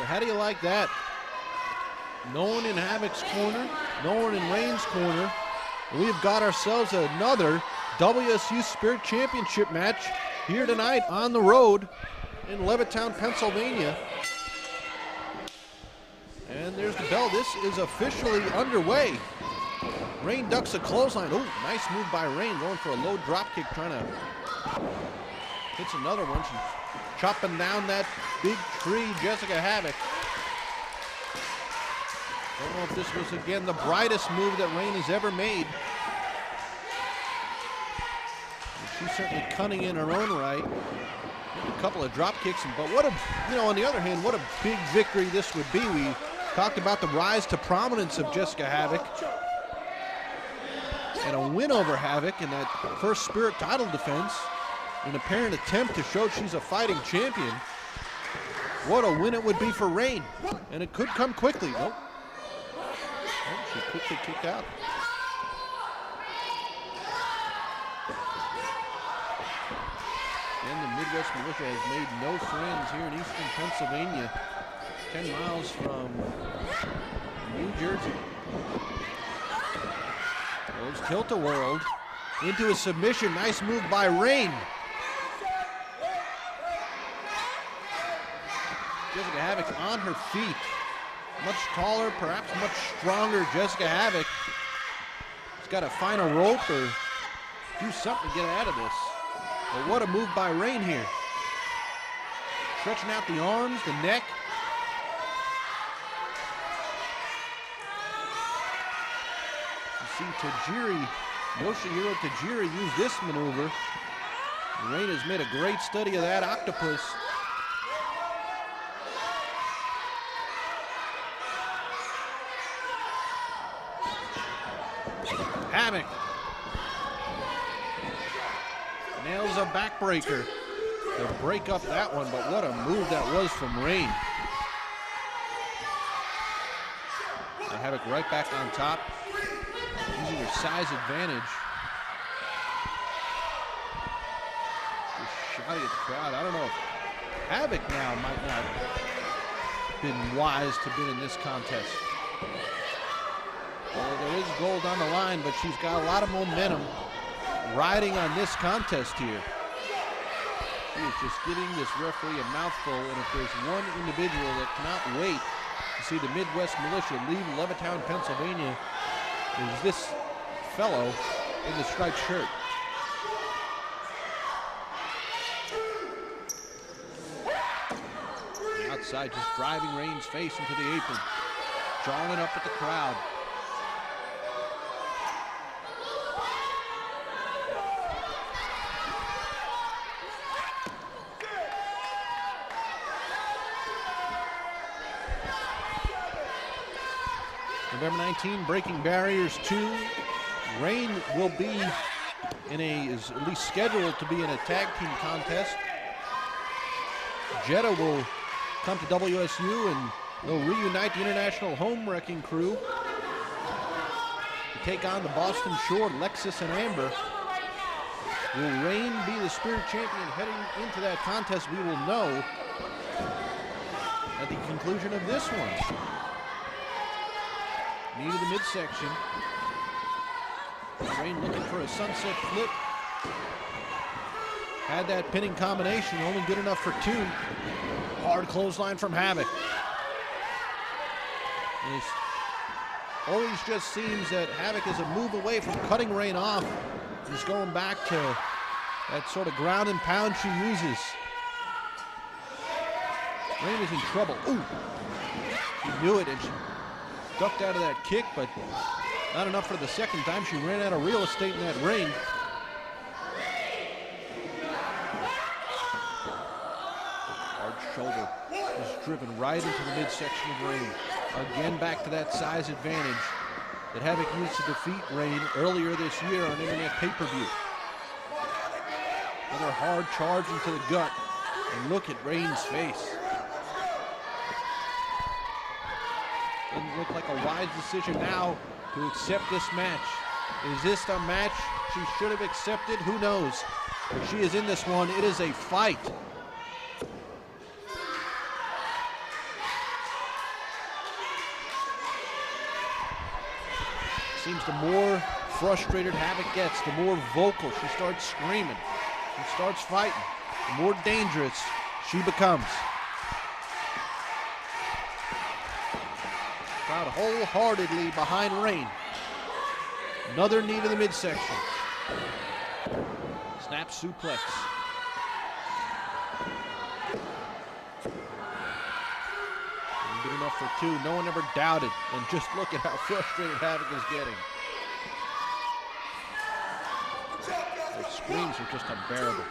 So how do you like that? No one in Hàvok's corner, no one in Rain's corner. We've got ourselves another WSU Spirit Championship match here tonight on the road in Levittown, Pennsylvania. And there's the bell. This is officially underway. Rain ducks a clothesline. Oh, nice move by Rain, going for a low drop kick, trying to hits another one. She's chopping down that big tree, Jessica Hàvok. Don't know if this was, again, the brightest move that Rain has ever made. She's certainly cunning in her own right. A couple of drop kicks, but what a, on the other hand, what a big victory this would be. We talked about the rise to prominence of Jessica Hàvok and a win over Hàvok in that first Spirit title defense, an apparent attempt to show she's a fighting champion. What a win it would be for Rain, and it could come quickly. Nope. Oh, she quickly kicked out. And the Midwest Militia has made no friends here in eastern Pennsylvania, 10 miles from New Jersey. Goes tilt-a-whirl into a submission. Nice move by Rain. Jessica Hàvok on her feet. Much taller, perhaps much stronger Jessica Hàvok. She's got to find a rope or do something to get out of this. But what a move by Rain here. Stretching out the arms, the neck. You see Tajiri, Yoshihiro Tajiri use this maneuver. Rain has made a great study of that octopus. Hàvok nails a backbreaker to break up that one, but what a move that was from Rain. Hàvok right back on top, using her size advantage. Just shot at the crowd. I don't know if Hàvok now might not have been wise to be in this contest. Well, there is gold on the line, but she's got a lot of momentum riding on this contest here. She is just giving this referee a mouthful, and if there's one individual that cannot wait to see the Midwest Militia leave Levittown, Pennsylvania, is this fellow in the striped shirt. Outside, just driving Rain's face into the apron, jawing up at the crowd. November 19, Breaking Barriers 2. Rain will be is at least scheduled to be in a tag team contest. Jetta will come to WSU and they'll reunite the International Home Wrecking Crew to take on the Boston Shore, Lexus and Amber. Will Rain be the Spirit Champion heading into that contest? We will know at the conclusion of this one. Knee to the midsection. Rain looking for a sunset flip. Had that pinning combination, only good enough for two. Hard clothesline from Hàvok. It always just seems that Hàvok is a move away from cutting Rain off. Just going back to that sort of ground and pound she uses. Rain is in trouble. Ooh! She knew it, and she ducked out of that kick, but not enough for the second time. She ran out of real estate in that ring. Hard shoulder is driven right into the midsection of Rain. Again, back to that size advantage that Hàvok used to defeat Rain earlier this year on Internet pay-per-view. Another hard charge into the gut, and look at Rain's face. Doesn't look like a wise decision now to accept this match. Is this a match she should have accepted? Who knows? But she is in this one. It is a fight. seems the more frustrated Hàvok gets, the more vocal she starts screaming. She starts fighting. The more dangerous she becomes. Crowd wholeheartedly behind Rain. Another knee to the midsection. Snap suplex. Good enough for two. No one ever doubted. And just look at how frustrated Hàvok is getting. Their screams are just unbearable.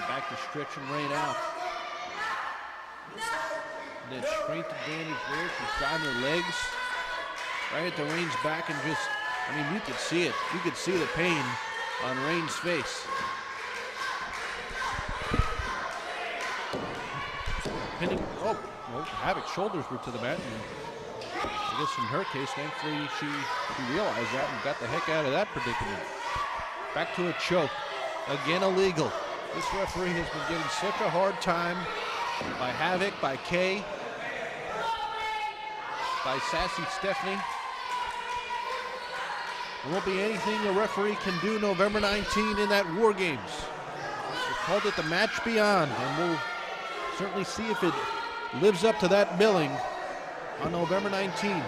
Back to stretching Rain out. And then straight to Danny's rear. She's driving her legs right at the Rain's back and just, I mean, you could see it. You could see the pain on Rain's face. Pinning, oh, well, Hàvok's shoulders were to the mat. And I guess in her case, thankfully, she realized that and got the heck out of that predicament. Back to a choke. Again, illegal. This referee has been getting such a hard time by Hàvok, by Kay, by Sassy Stephanie. There won't be anything the referee can do November 19 in that War Games. We called it the match beyond, and we'll certainly see if it lives up to that billing on November 19.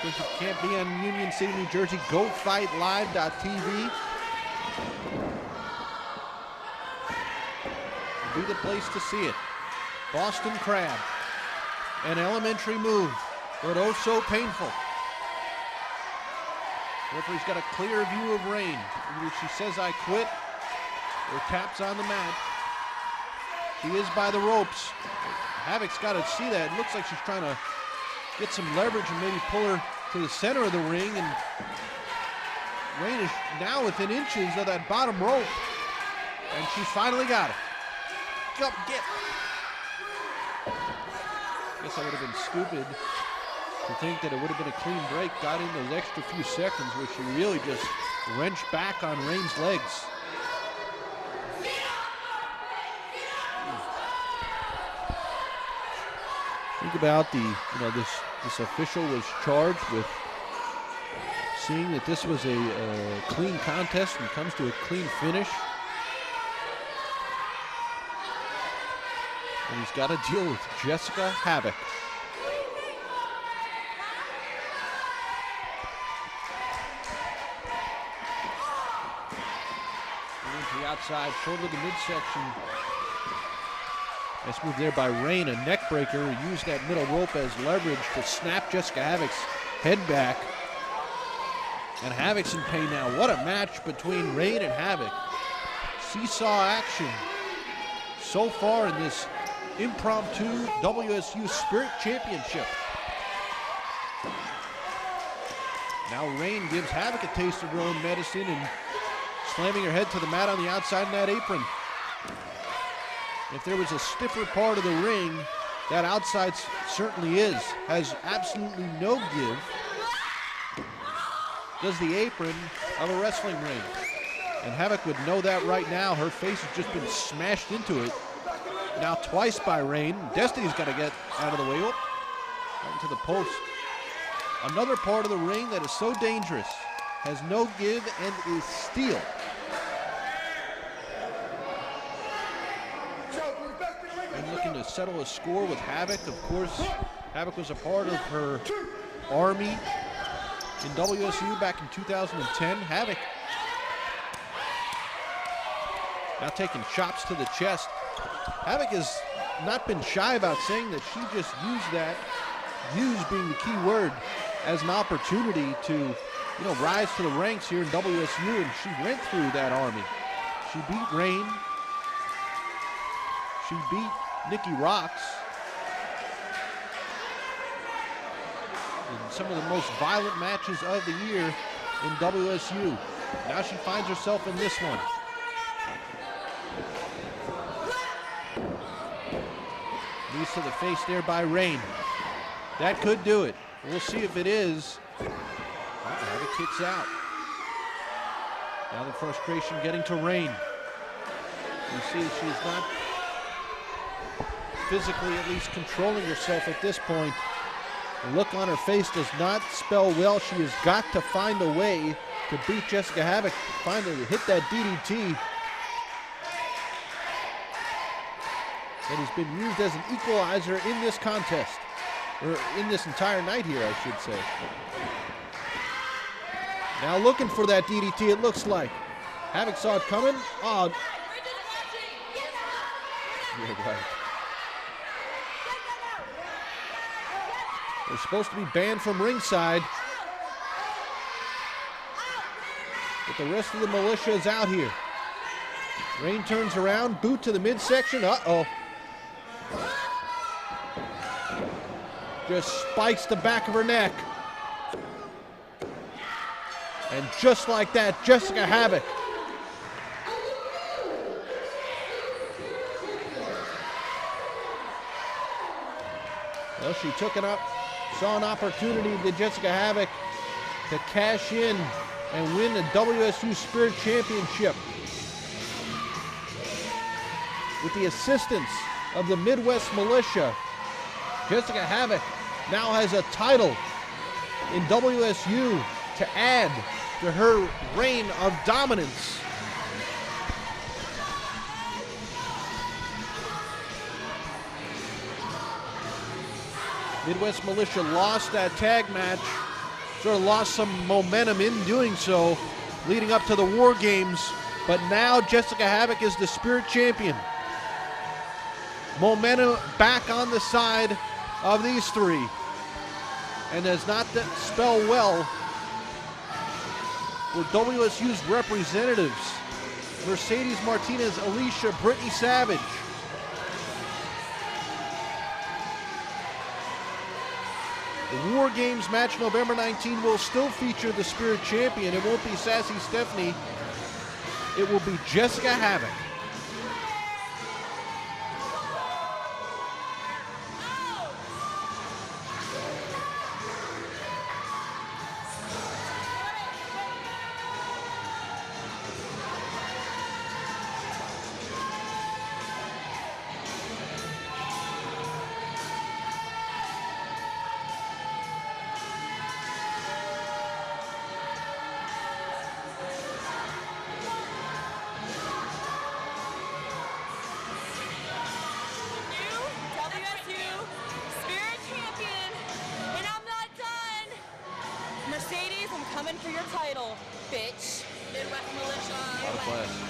Since it can't be on Union City, New Jersey, GoFightLive.tv. Be the place to see it. Boston Crab. An elementary move, but oh so painful. Referee's got a clear view of Rain. Either she says I quit or taps on the mat. She is by the ropes. Hàvok's got to see that. It looks like she's trying to get some leverage and maybe pull her to the center of the ring. And Rain is now within inches of that bottom rope. And she's finally got it. Go, get. I guess I would have been stupid to think that it would have been a clean break. Got in those extra few seconds where she really just wrenched back on Rain's legs. Think about this official was charged with seeing that this was a clean contest and comes to a clean finish. And he's got to deal with Jessica Hàvok. To the outside, shoulder to the midsection. Nice move there by Rain, a neck breaker. Used that middle rope as leverage to snap Jessica Hàvok's head back. And Hàvok's in pain now. What a match between Rain and Hàvok. Seesaw action so far in this impromptu WSU Spirit Championship. Now Rain gives Hàvok a taste of her own medicine and slamming her head to the mat on the outside in that apron. If there was a stiffer part of the ring, that outside certainly is. Has absolutely no give. Does the apron of a wrestling ring. And Hàvok would know that right now. Her face has just been smashed into it. Now twice by Rain. Destiny's got to get out of the way. Oh, right into the post. Another part of the ring that is so dangerous. Has no give and is steel. And looking to settle a score with Hàvok. Of course, Hàvok was a part of her army in WSU back in 2010. Hàvok now taking chops to the chest. Hàvok has not been shy about saying that she just used that, use being the key word, as an opportunity to, rise to the ranks here in WSU, and she went through that army. She beat Rain. She beat Nikki Rocks in some of the most violent matches of the year in WSU. Now she finds herself in this one. Knees to the face there by Rain. That could do it. We'll see if it is. Hàvok kicks out. Now the frustration getting to Rain. You see she's not physically at least controlling herself at this point. The look on her face does not spell well. She has got to find a way to beat Jessica Hàvok, finally to hit that DDT. That has been used as an equalizer in this contest, or in this entire night here, I should say. Now looking for that DDT, it looks like. Hàvok saw it coming. Oh. Yeah, right. They're supposed to be banned from ringside. But the rest of the militia is out here. Rain turns around, boot to the midsection. Uh-oh. Just spikes the back of her neck. And just like that, Jessica Hàvok well, she took it up, saw an opportunity to Jessica Hàvok to cash in and win the WSU Spirit Championship. With the assistance of the Midwest Militia, Jessica Hàvok now has a title in WSU to add to her reign of dominance. Midwest Militia lost that tag match, sort of lost some momentum in doing so, leading up to the War Games, but now Jessica Hàvok is the Spirit Champion. Momentum back on the side of these three, and does not spell well for WSU's representatives, Mercedes Martinez, Alicia, Brittany Savage. The War Games match November 19 will still feature the Spirit Champion. It won't be Sassy Stephanie. It will be Jessica Hàvok. Mercedes, I'm coming for your title, bitch. Midwest Militia. A lot of class.